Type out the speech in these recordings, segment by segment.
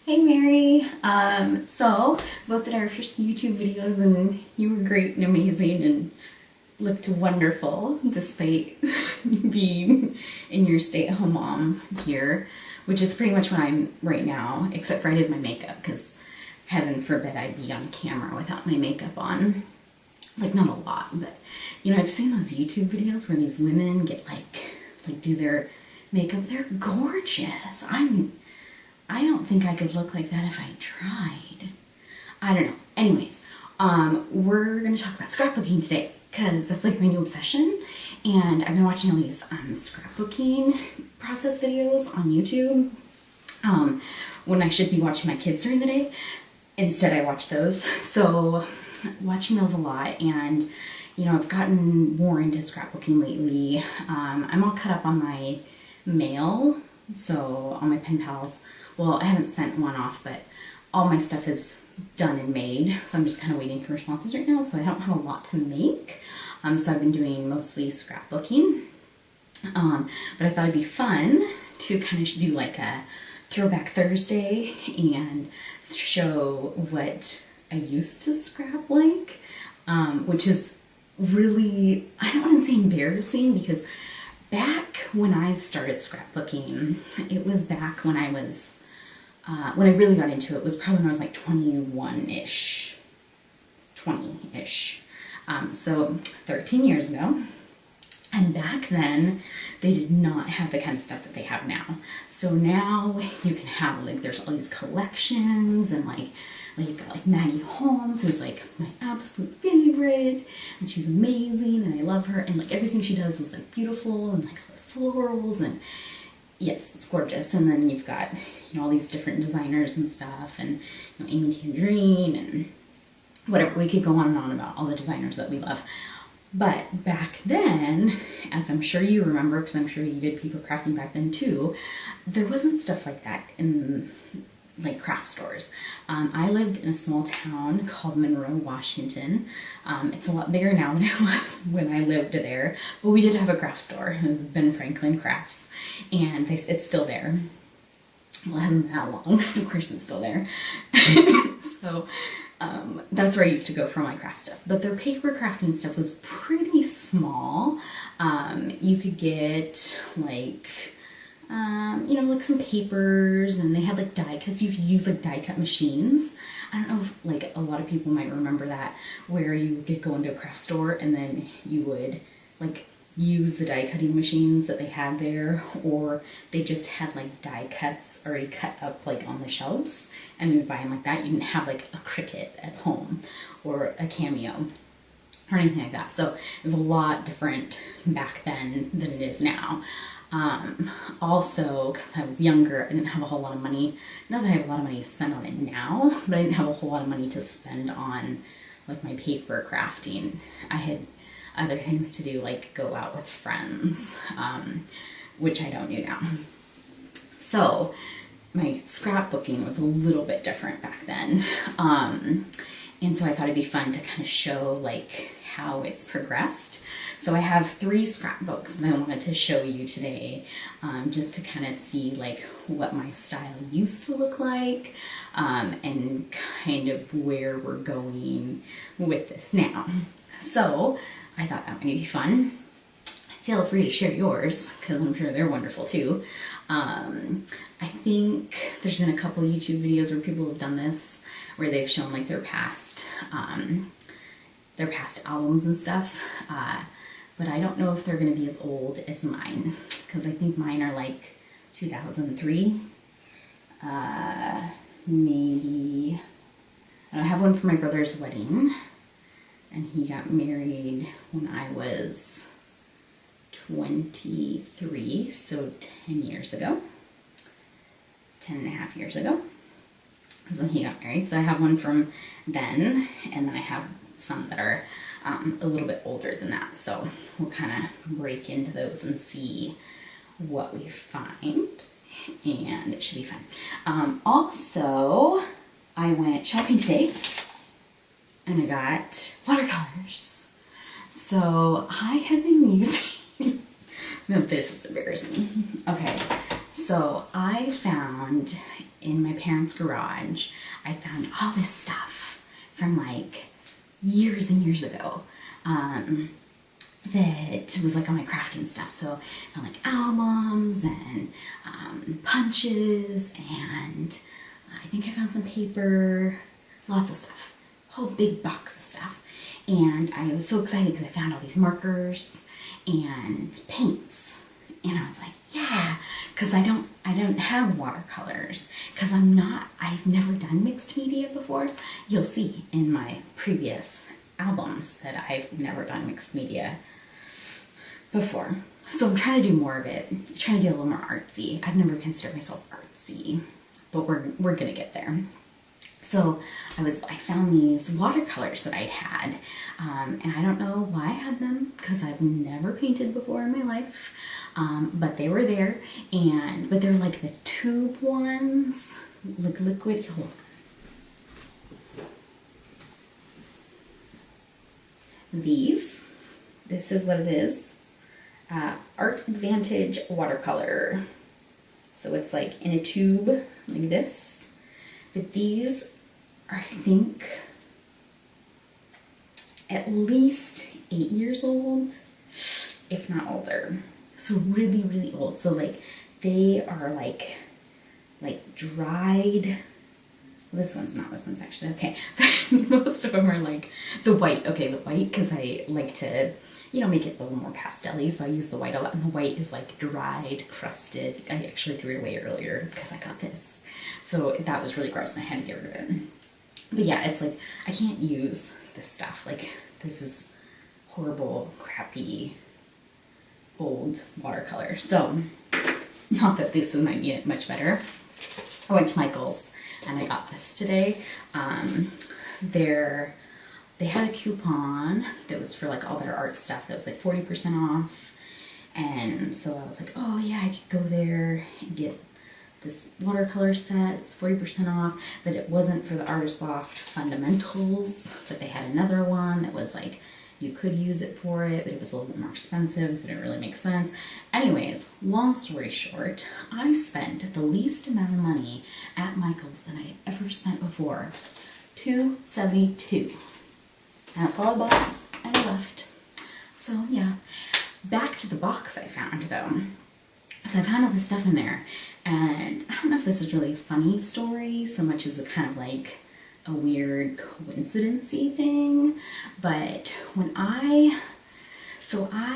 Hey Mary, so both did our first YouTube videos and you were great and amazing and looked wonderful despite being in your stay-at-home mom here, which is pretty much what I'm right now, except for I did my makeup because heaven forbid I'd be on camera without my makeup on. Like, not a lot, but you know, I've seen those YouTube videos where these women get like do their makeup. They're gorgeous. I don't think I could look like that if I tried. I don't know. Anyways, we're going to talk about scrapbooking today because that's like my new obsession. And I've been watching all these scrapbooking process videos on YouTube when I should be watching my kids during the day. Instead, I watch those. So watching those a lot, and you know, I've gotten more into scrapbooking lately. I'm all caught up on my mail, so on my pen pals. Well, I haven't sent one off, but all my stuff is done and made, so I'm just kind of waiting for responses right now, so I don't have a lot to make. So I've been doing mostly scrapbooking, but I thought it'd be fun to kind of do like a Throwback Thursday and show what I used to scrap like, which is really, I don't want to say embarrassing, because back when I started scrapbooking, it was back when I was, when I really got into it was probably when I was like 21-ish, 20-ish, so 13 years ago. And back then, they did not have the kind of stuff that they have now. So now you can have, like, there's all these collections, and like you've got like Maggie Holmes, who's like my absolute favorite, and she's amazing, and I love her, and like everything she does is like beautiful, and like those florals, and yes, it's gorgeous. And then you've got, you know, all these different designers and stuff, and you know, Amy Tangerine, and whatever. We could go on and on about all the designers that we love. But back then, as I'm sure you remember, because I'm sure you did paper crafting back then too, there wasn't stuff like that in like craft stores. I lived in a small town called Monroe, Washington. It's a lot bigger now than it was when I lived there, but we did have a craft store. It was Ben Franklin Crafts, and it's still there. Well, it hasn't been that long. Of course it's still there. So that's where I used to go for my craft stuff. But their paper crafting stuff was pretty small. You could get like, you know, like some papers, and they had like die cuts. You could use like die cut machines. I don't know if like a lot of people might remember that, where you could go into a craft store and then you would like use the die cutting machines that they had there, or they just had like die cuts already cut up like on the shelves, and you would buy them like that. You didn't have like a Cricut at home or a Cameo or anything like that. So it was a lot different back then than it is now. Also, because I was younger, I didn't have a whole lot of money. Not that I have a lot of money to spend on it now, but I didn't have a whole lot of money to spend on like my paper crafting. I had other things to do, like go out with friends, which I don't do now. So my scrapbooking was a little bit different back then. And so I thought it'd be fun to kind of show like how it's progressed. So I have 3 scrapbooks that I wanted to show you today, just to kind of see like what my style used to look like, and kind of where we're going with this now. So I thought that might be fun. Feel free to share yours, because I'm sure they're wonderful too. I think there's been a couple YouTube videos where people have done this, where they've shown like their past albums and stuff. But I don't know if they're going to be as old as mine, because I think mine are like 2003. Maybe. I have one for my brother's wedding, and he got married when I was 23, so 10 years ago. 10 and a half years ago is when he got married. So I have one from then, and then I have some that are a little bit older than that. So we'll kind of break into those and see what we find, and it should be fun. Also, I went shopping today, and I got watercolors. So I have been using, no, this is embarrassing. Okay, so I found in my parents' garage, I found all this stuff from like years and years ago. That was like on my crafting stuff. So I found like albums and punches, and I think I found some paper, lots of stuff, a whole big box of stuff. And I was so excited because I found all these markers and paints, and I was like, yeah, because I don't have watercolors, because I've never done mixed media before. You'll see in my previous albums that I've never done mixed media before. So I'm trying to do more of it, trying to get a little more artsy. I've never considered myself artsy, but we're gonna get there. So I found these watercolors that I'd had, and I don't know why I had them, because I've never painted before in my life, but they were there, but they're like the tube ones, like liquid. Hold on. This is what it is. Art Advantage watercolor. So it's like in a tube like this, but these are, I think, at least 8 years old, if not older. So really, really old. So like they are like dried. This one's actually okay. Most of them are like the white. Okay, the white, because I like to, make it a little more pastel-y, so I use the white a lot. And the white is like dried, crusted. I actually threw it away earlier because I got this. So that was really gross and I had to get rid of it. But yeah, it's like, I can't use this stuff. Like, this is horrible, crappy, old watercolor. So, not that this might be much better. I went to Michael's and I got this today. They had a coupon that was for like all their art stuff that was like 40% off. And so I was like, oh yeah, I could go there and get this watercolor set. It's 40% off, but it wasn't for the Artist Loft Fundamentals, but they had another one that was like, you could use it for it, but it was a little bit more expensive, so it didn't really make sense. Anyways, long story short, I spent the least amount of money at Michael's that I had ever spent before. $2.72. That's all I bought and I left. So yeah, back to the box I found though. So I found all this stuff in there, and I don't know if this is really a funny story so much as a kind of like a weird coincidence-y thing, but I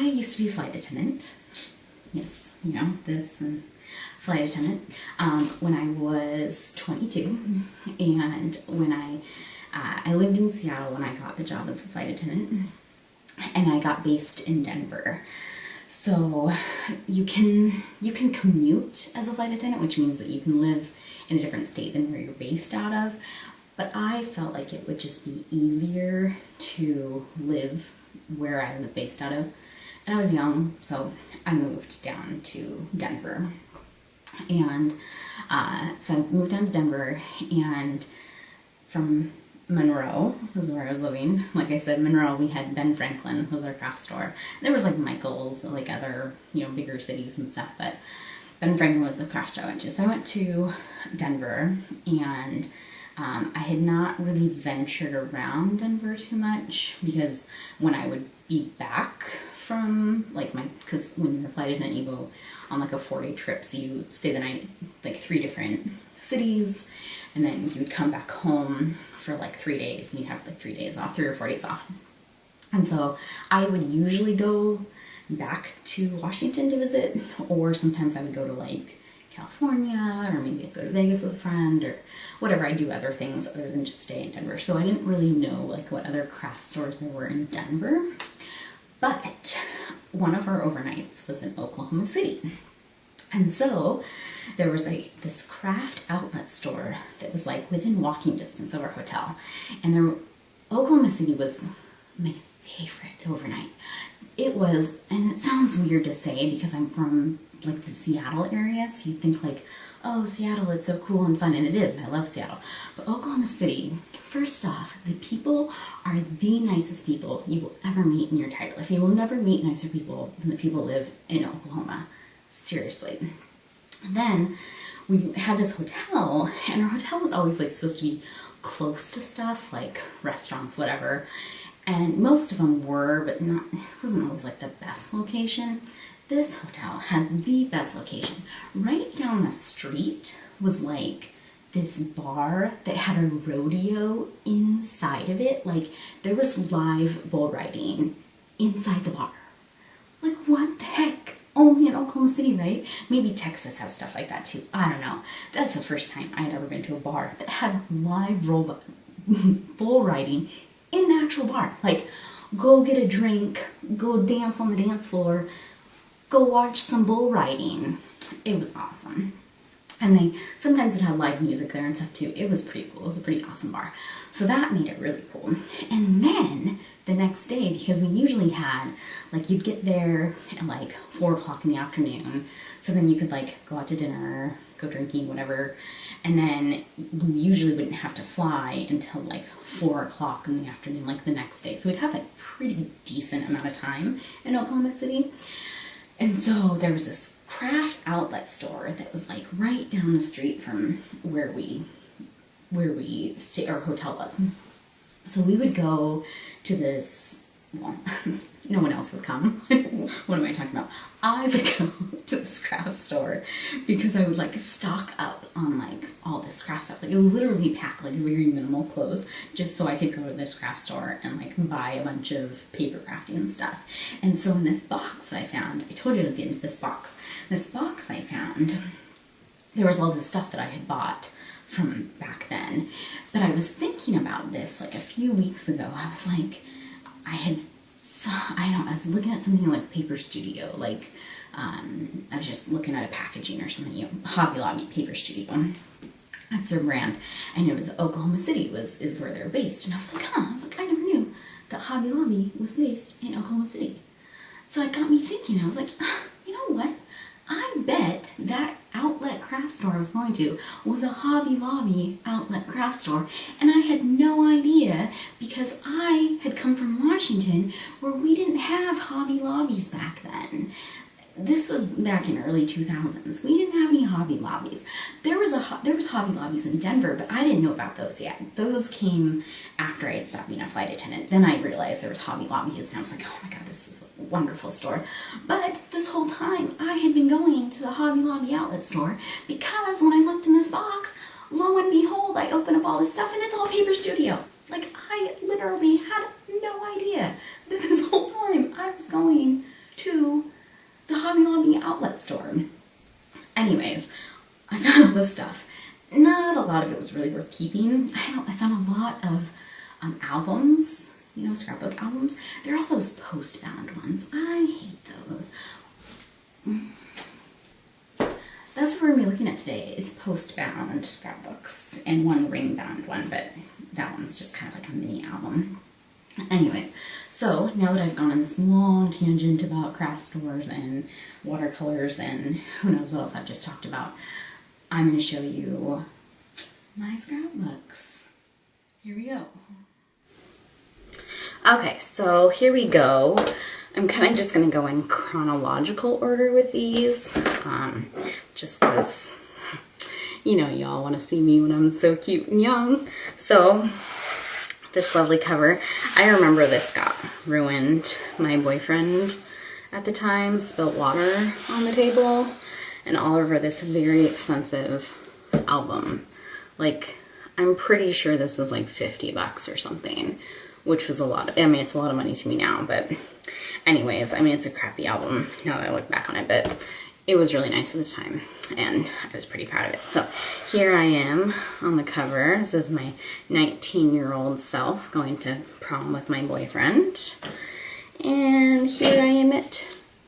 used to be a flight attendant. Yes, this and flight attendant, when I was 22, and when I lived in Seattle when I got the job as a flight attendant, and I got based in Denver. So you can commute as a flight attendant, which means that you can live in a different state than where you're based out of. But I felt like it would just be easier to live where I was based out of. And I was young, so I moved down to Denver. And so I moved down to Denver, and from Monroe was where I was living. Like I said, Monroe, we had Ben Franklin was our craft store. There was like Michael's, like other, bigger cities and stuff, but Ben Franklin was the craft store I went to. So I went to Denver, and I had not really ventured around Denver too much, because when I would be back from because when you're a flight attendant, you go on like a 4-day trip, so you stay the night like 3 different cities, and then you would come back home for like 3 days, and you'd have like 3 days off, 3 or 4 days off. And so I would usually go back to Washington to visit, or sometimes I would go to like California, or maybe I'd go to Vegas with a friend, or whatever. I do other things other than just stay in Denver. So I didn't really know like what other craft stores there were in Denver. But one of our overnights was in Oklahoma City. And so there was this craft outlet store that was like within walking distance of our hotel. And Oklahoma City was my favorite overnight. It was, and it sounds weird to say because I'm from like the Seattle area, so you think like, oh, Seattle, it's so cool and fun, and it is, and I love Seattle. But Oklahoma City, first off, the people are the nicest people you will ever meet in your entire life. You will never meet nicer people than the people who live in Oklahoma. Seriously. And then we had this hotel, and our hotel was always like supposed to be close to stuff, like restaurants, whatever. And most of them were, but not, it wasn't always like the best location. This hotel had the best location. Right down the street was like this bar that had a rodeo inside of it. Like there was live bull riding inside the bar. Like what the heck? Only in Oklahoma City, right? Maybe Texas has stuff like that too. I don't know. That's the first time I had ever been to a bar that had live bull riding in the actual bar. Like, go get a drink, go dance on the dance floor, go watch some bull riding. It was awesome. And they sometimes would have live music there and stuff too. It was pretty cool. It was a pretty awesome bar. So that made it really cool. And then the next day, because we usually had, like, you'd get there at like 4 o'clock in the afternoon. So then you could like go out to dinner, go drinking, whatever. And then you usually wouldn't have to fly until like 4 o'clock in the afternoon, like the next day. So we'd have a pretty decent amount of time in Oklahoma City. And so there was this craft outlet store that was like right down the street from where our hotel was. So we would go to this, well, no one else would come. What am I talking about? I would go to this craft store because I would like stock up on like all this craft stuff. Like I would literally pack like very minimal clothes just so I could go to this craft store and like buy a bunch of paper crafting and stuff. And so in this box that I found, I told you I was getting to this box. This box I found, there was all this stuff that I had bought from back then. But I was thinking about this like a few weeks ago. I was like, I was looking at something like Paper Studio, like I was just looking at a packaging or something, you know, Hobby Lobby, Paper Studio. That's their brand. And it was Oklahoma City is where they're based. And I was like, I never knew that Hobby Lobby was based in Oklahoma City. So it got me thinking. I was like, you know what? I bet that outlet craft store I was going to was a Hobby Lobby outlet craft store, and I had no idea because I had come from Washington where we didn't have Hobby Lobbies back then. This was back in early 2000s. We didn't have any Hobby Lobbies. There was Hobby Lobbies in Denver, but I didn't know about those yet. Those came after I had stopped being a flight attendant. Then I realized there was Hobby Lobbies, and I was like, oh my god, this is a wonderful store. But this whole time, I had been going to the Hobby Lobby outlet store because when I looked in this box, lo and behold, I opened up all this stuff, and it's all Paper Studio. Like, I literally had no idea that this whole time I was going to the Hobby Lobby outlet store. Anyways, I found all this stuff. Not a lot of it was really worth keeping. I found a lot of albums, you know, scrapbook albums. They're all those post-bound ones. I hate those. That's what we're going to be looking at today, is post-bound scrapbooks and one ring-bound one, but that one's just kind of like a mini album. Anyways, so now that I've gone on this long tangent about craft stores and watercolors and who knows what else I've just talked about, I'm going to show you my scrapbooks. Here we go. Okay, so here we go. I'm kind of just going to go in chronological order with these, just because, you know, y'all want to see me when I'm so cute and young. So this lovely cover. I remember this got ruined. My boyfriend at the time spilled water on the table and all over this very expensive album. Like, I'm pretty sure this was like $50 or something, which was a lot. I mean, it's a lot of money to me now, but anyways, I mean, it's a crappy album now that I look back on it, but it was really nice at the time, and I was pretty proud of it. So here I am on the cover. This is my 19-year-old self going to prom with my boyfriend. And here I am at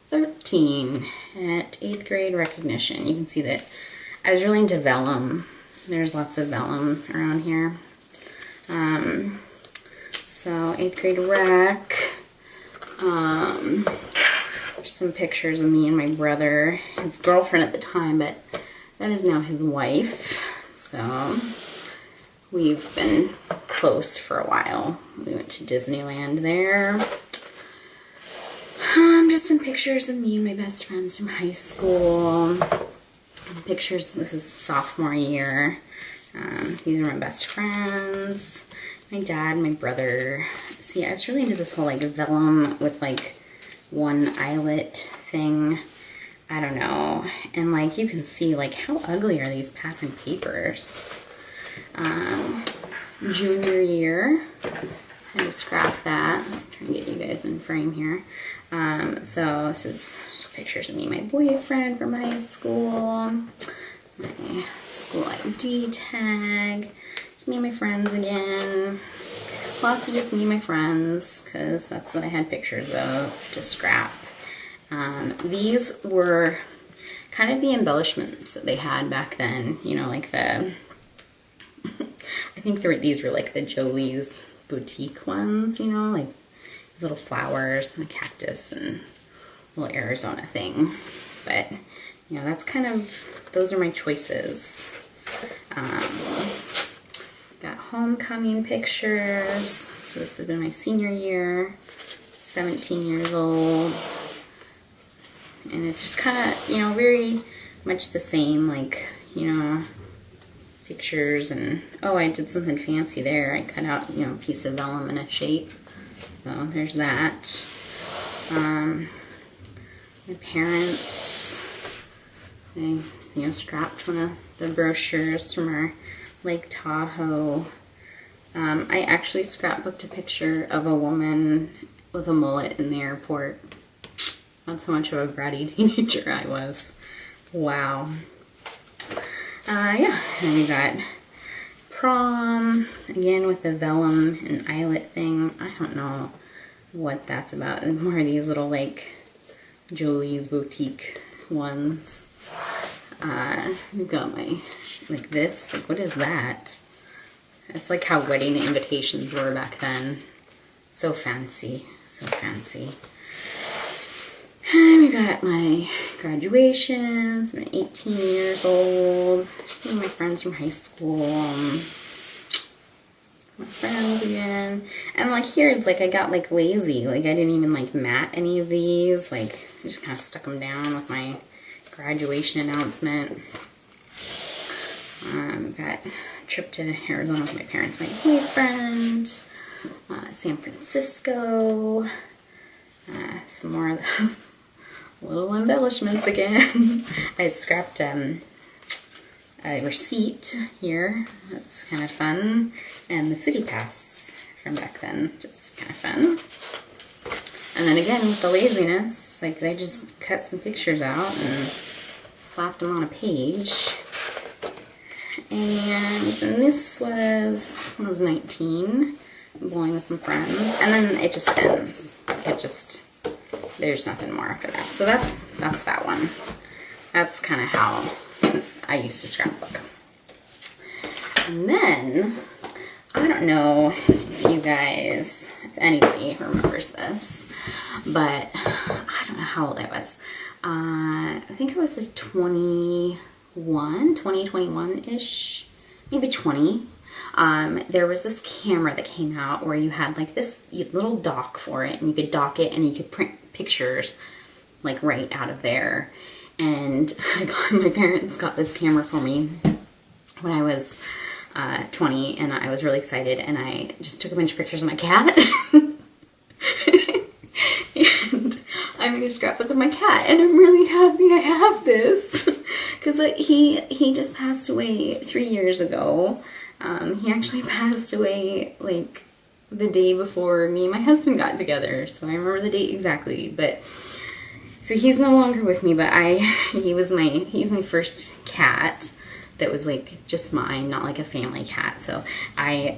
13 at 8th grade recognition. You can see that I was really into vellum. There's lots of vellum around here. So 8th grade rec. Some pictures of me and my brother, his girlfriend at the time, but that is now his wife. So we've been close for a while. We went to Disneyland there. Just some pictures of me and my best friends from high school. Pictures, this is sophomore year. These are my best friends. My dad, my brother. See, I was really into this whole like vellum with like one eyelet thing. I don't know. And like you can see like how ugly are these pattern papers. Junior year. I just scrapped that. I'm trying to get you guys in frame here. So this is just pictures of me and my boyfriend from high school. My school ID tag. Just me and my friends again. Lots of just me and my friends, because that's what I had pictures of to scrap. These were kind of the embellishments that they had back then. You know, like the, I think these were like the Jolie's boutique ones, you know, like these little flowers and a cactus and little Arizona thing. But, you know, that's kind of, those are my choices. Got homecoming pictures. So this has been my senior year, 17 years old. And it's just kind of, you know, very much the same, like, you know, pictures. And, oh, I did something fancy there. I cut out, you know, a piece of vellum in a shape. So there's that. My parents, I, you know, scrapped one of the brochures from our Lake Tahoe. I actually scrapbooked a picture of a woman with a mullet in the airport. That's how much of a bratty teenager I was. Wow. Yeah, and we got prom, again with the vellum and eyelet thing. I don't know what that's about. More of these little like Jolie's boutique ones. We've got my, like this, like what is that? It's like how wedding invitations were back then. So fancy, so fancy. And we got my graduations. I'm 18 years old. Just me and my friends from high school. My friends again. And like here, it's like I got like lazy. Like I didn't even like mat any of these. Like I just kind of stuck them down with my graduation announcement. Got a trip to Arizona with my parents, my boyfriend. San Francisco. Some more of those little embellishments again. I scrapped a receipt here. That's kind of fun. And the city pass from back then. Just kind of fun. And then again, with the laziness, like they just cut some pictures out and slapped them on a page. And then this was when I was 19, bowling with some friends. And then it just ends. It just, there's nothing more after that. So that's that one. That's kind of how I used to scrapbook. And then, I don't know if you guys, if anybody remembers this, but I don't know how old I was. I think I was like 21-ish, maybe 20. There was this camera that came out where you had like this little dock for it, and you could dock it and you could print pictures like right out of there. And my parents got this camera for me when I was 20, and I was really excited, and I just took a bunch of pictures of my cat. And I made a scrapbook of my cat, and I'm really happy I have this because he just passed away 3 years ago. He actually passed away like the day before me and my husband got together, so I remember the date exactly. But so he's no longer with me, but he's my first cat that was like just mine, not like a family cat. So I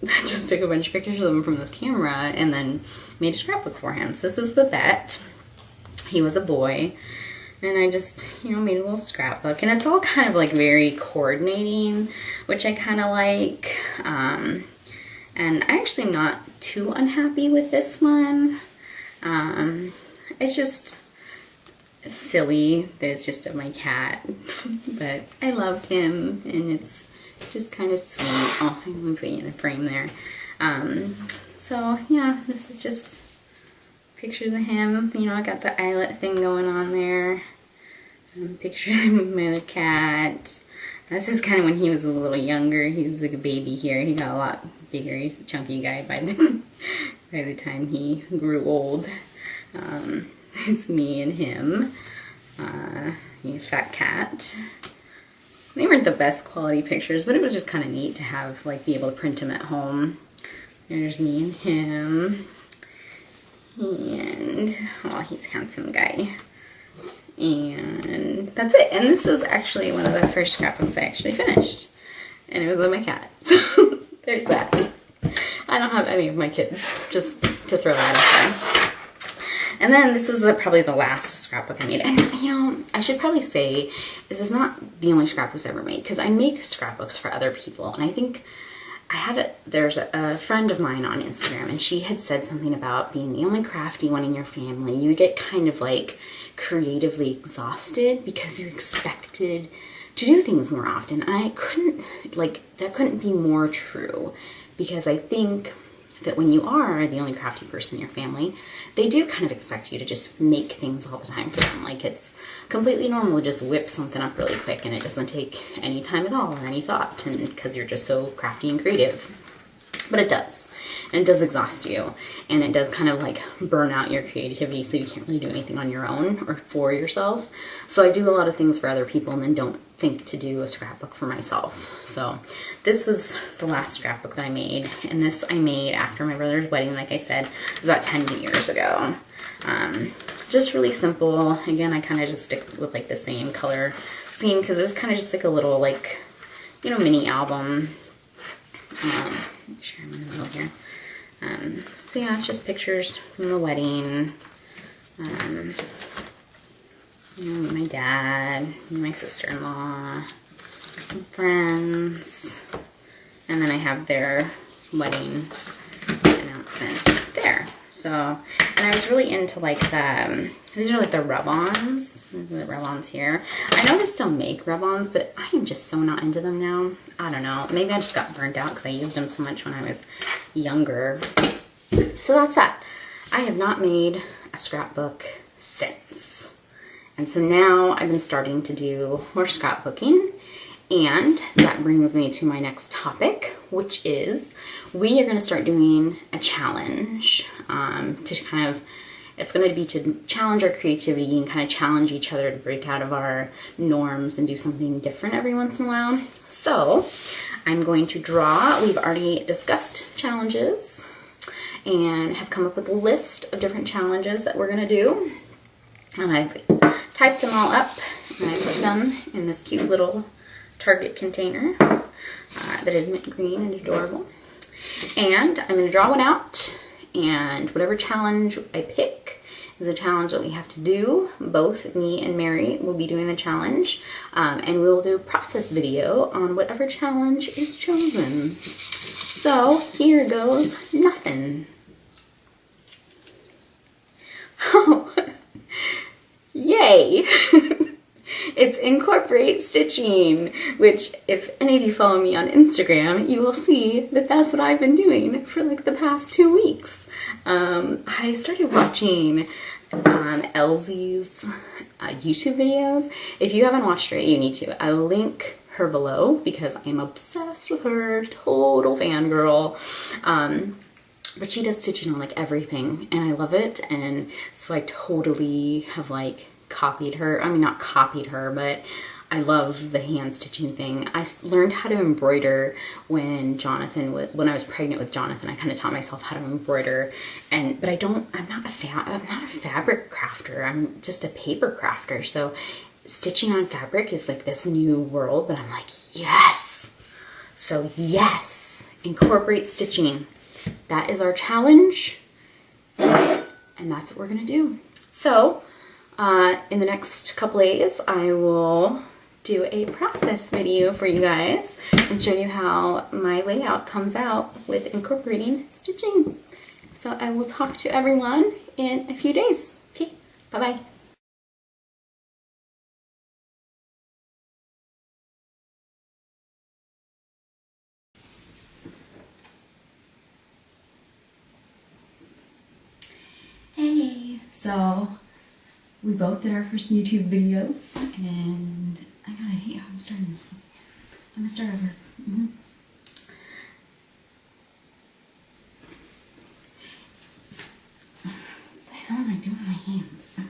just took a bunch of pictures of him from this camera and then made a scrapbook for him. So this is Babette. He was a boy. And I just, you know, made a little scrapbook. And it's all kind of like very coordinating, which I kind of like. And I'm actually not too unhappy with this one. It's just silly that it's just of my cat. But I loved him, and it's just kind of sweet. Oh, I'm going to put you in a frame there. So, yeah, this is just pictures of him. You know, I got the eyelet thing going on there. Picture of my other cat. This is kind of when he was a little younger. He was like a baby here. He got a lot bigger. He's a chunky guy by the time he grew old. It's me and him. Fat cat. They weren't the best quality pictures, but it was just kind of neat to have, like, be able to print them at home. There's me and him. And, oh, he's a handsome guy. And that's it. And this is actually one of the first scrapbooks I actually finished. And it was with my cat. So there's that. I don't have any of my kids, just to throw that out there. And then this is probably the last scrapbook I made. And, you know, I should probably say this is not the only scrapbooks I ever made, because I make scrapbooks for other people. And I think there's a friend of mine on Instagram, and she had said something about being the only crafty one in your family. You get kind of like creatively exhausted because you're expected to do things more often. I couldn't, like, that couldn't be more true, because I think that when you are the only crafty person in your family, they do kind of expect you to just make things all the time for them. Like, it's completely normal to just whip something up really quick, and it doesn't take any time at all or any thought, and because you're just so crafty and creative. But it does, and it does exhaust you, and it does kind of like burn out your creativity, so you can't really do anything on your own or for yourself. So I do a lot of things for other people and then don't think to do a scrapbook for myself. So this was the last scrapbook that I made, and this I made after my brother's wedding. Like I said, it was about 10 years ago. Just really simple. Again, I kind of just stick with like the same color scheme, because it was kind of just like a little, like, you know, mini album. Make sure I'm in the middle here. So yeah, it's just pictures from the wedding. You know, my dad, my sister-in-law, some friends, and then I have their wedding announcement there. So, and I was really into like these are like the rub-ons. These are the rub-ons here. I know they still make rub-ons, but I am just so not into them now. I don't know. Maybe I just got burnt out because I used them so much when I was younger. So that's that. I have not made a scrapbook since. And so now I've been starting to do more scrapbooking, and that brings me to my next topic, which is we are going to start doing a challenge to kind of, it's going to be to challenge our creativity and kind of challenge each other to break out of our norms and do something different every once in a while. So I'm going to draw. We've already discussed challenges and have come up with a list of different challenges that we're going to do. And I've typed them all up, and I put them in this cute little Target container that is mint green and adorable. And I'm going to draw one out, and whatever challenge I pick is a challenge that we have to do. Both me and Mary will be doing the challenge, and we'll do a process video on whatever challenge is chosen. So here goes nothing. Oh, yay! It's incorporate stitching, which if any of you follow me on Instagram, you will see that that's what I've been doing for like the past 2 weeks. I started watching Elsie's YouTube videos. If you haven't watched her, you need to. I'll link her below because I'm obsessed with her, total fangirl. But she does stitching on like everything, and I love it, and so I totally have like copied her. I mean, not copied her, but I love the hand stitching thing. I learned how to embroider when I was pregnant with Jonathan. I kind of taught myself how to embroider, but I'm not a fabric crafter. I'm just a paper crafter. So stitching on fabric is like this new world that I'm like, yes. So yes, incorporate stitching. That is our challenge, and that's what we're gonna do. So in the next couple days, I will do a process video for you guys and show you how my layout comes out with incorporating stitching. So I will talk to everyone in a few days. Okay, bye-bye. Hey, so we both did our first YouTube videos, and I hate how I'm starting this. I'm gonna start over. What the hell am I doing with my hands? Okay.